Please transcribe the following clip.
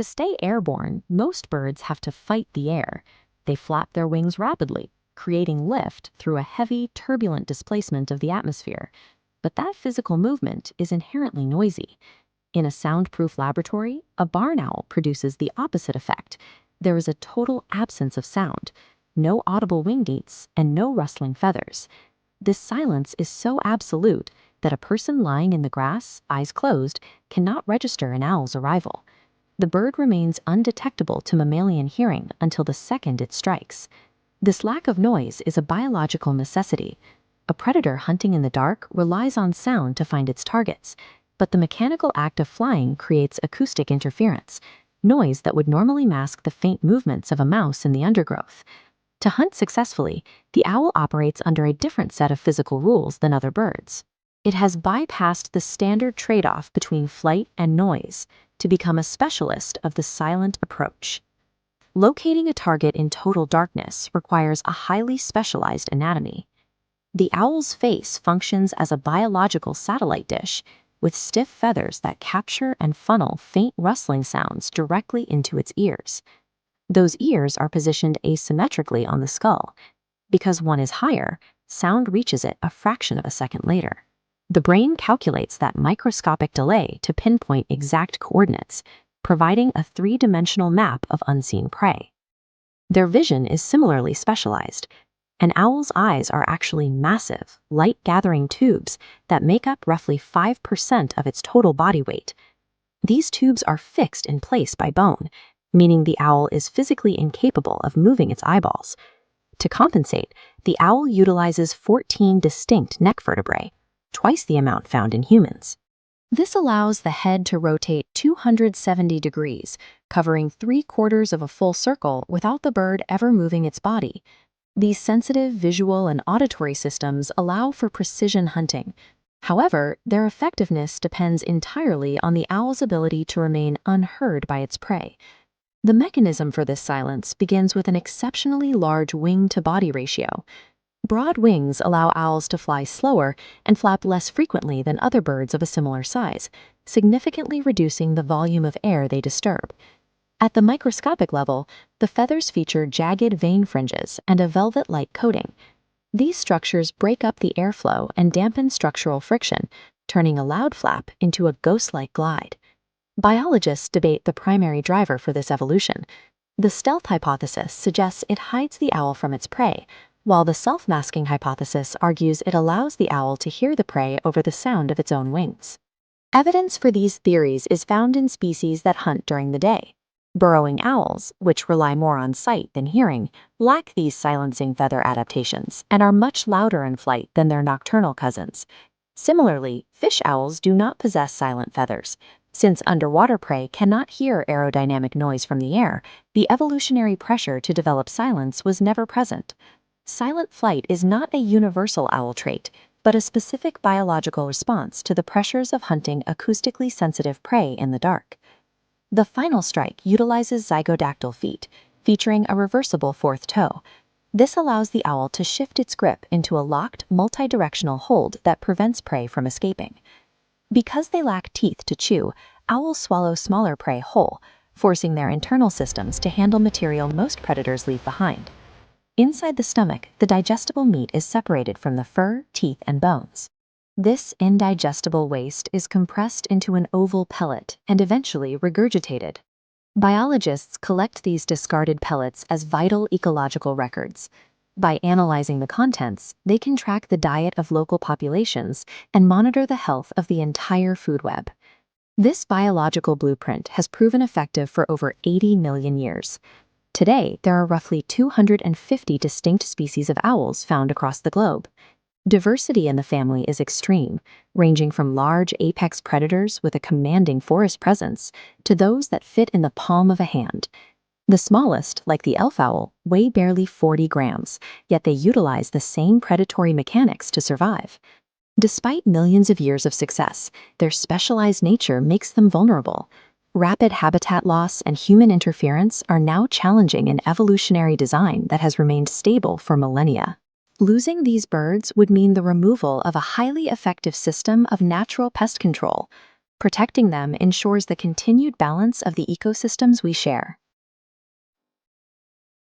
To stay airborne, most birds have to fight the air. They flap their wings rapidly, creating lift through a heavy, turbulent displacement of the atmosphere. But that physical movement is inherently noisy. In a soundproof laboratory, a barn owl produces the opposite effect. There is a total absence of sound, no audible wing beats, and no rustling feathers. This silence is so absolute that a person lying in the grass, eyes closed, cannot register an owl's arrival. The bird remains undetectable to mammalian hearing until the second it strikes. This lack of noise is a biological necessity. A predator hunting in the dark relies on sound to find its targets, but the mechanical act of flying creates acoustic interference, noise that would normally mask the faint movements of a mouse in the undergrowth. To hunt successfully, the owl operates under a different set of physical rules than other birds. It has bypassed the standard trade-off between flight and noise to become a specialist of the silent approach. Locating a target in total darkness requires a highly specialized anatomy. The owl's face functions as a biological satellite dish, with stiff feathers that capture and funnel faint rustling sounds directly into its ears. Those ears are positioned asymmetrically on the skull. Because one is higher, sound reaches it a fraction of a second later. The brain calculates that microscopic delay to pinpoint exact coordinates, providing a three-dimensional map of unseen prey. Their vision is similarly specialized. An owl's eyes are actually massive, light-gathering tubes that make up roughly 5% of its total body weight. These tubes are fixed in place by bone, meaning the owl is physically incapable of moving its eyeballs. To compensate, the owl utilizes 14 distinct neck vertebrae, twice the amount found in humans. This allows the head to rotate 270 degrees, covering 3/4 of a full circle without the bird ever moving its body. These sensitive visual and auditory systems allow for precision hunting. However, their effectiveness depends entirely on the owl's ability to remain unheard by its prey. The mechanism for this silence begins with an exceptionally large wing-to-body ratio. Broad wings allow owls to fly slower and flap less frequently than other birds of a similar size, significantly reducing the volume of air they disturb. At the microscopic level, the feathers feature jagged vein fringes and a velvet-like coating. These structures break up the airflow and dampen structural friction, turning a loud flap into a ghost-like glide. Biologists debate the primary driver for this evolution. The stealth hypothesis suggests it hides the owl from its prey, while the self-masking hypothesis argues it allows the owl to hear the prey over the sound of its own wings. Evidence for these theories is found in species that hunt during the day. Burrowing owls, which rely more on sight than hearing, lack these silencing feather adaptations and are much louder in flight than their nocturnal cousins. Similarly, fish owls do not possess silent feathers. Since underwater prey cannot hear aerodynamic noise from the air, the evolutionary pressure to develop silence was never present. Silent flight is not a universal owl trait, but a specific biological response to the pressures of hunting acoustically sensitive prey in the dark. The final strike utilizes zygodactyl feet, featuring a reversible fourth toe. This allows the owl to shift its grip into a locked, multi-directional hold that prevents prey from escaping. Because they lack teeth to chew, owls swallow smaller prey whole, forcing their internal systems to handle material most predators leave behind. Inside the stomach, the digestible meat is separated from the fur, teeth, and bones. This indigestible waste is compressed into an oval pellet and eventually regurgitated. Biologists collect these discarded pellets as vital ecological records. By analyzing the contents, they can track the diet of local populations and monitor the health of the entire food web. This biological blueprint has proven effective for over 80 million years. Today, there are roughly 250 distinct species of owls found across the globe. Diversity in the family is extreme, ranging from large apex predators with a commanding forest presence to those that fit in the palm of a hand. The smallest, like the elf owl, weigh barely 40 grams, yet they utilize the same predatory mechanics to survive. Despite millions of years of success, their specialized nature makes them vulnerable. Rapid habitat loss and human interference are now challenging an evolutionary design that has remained stable for millennia. Losing these birds would mean the removal of a highly effective system of natural pest control. Protecting them ensures the continued balance of the ecosystems we share.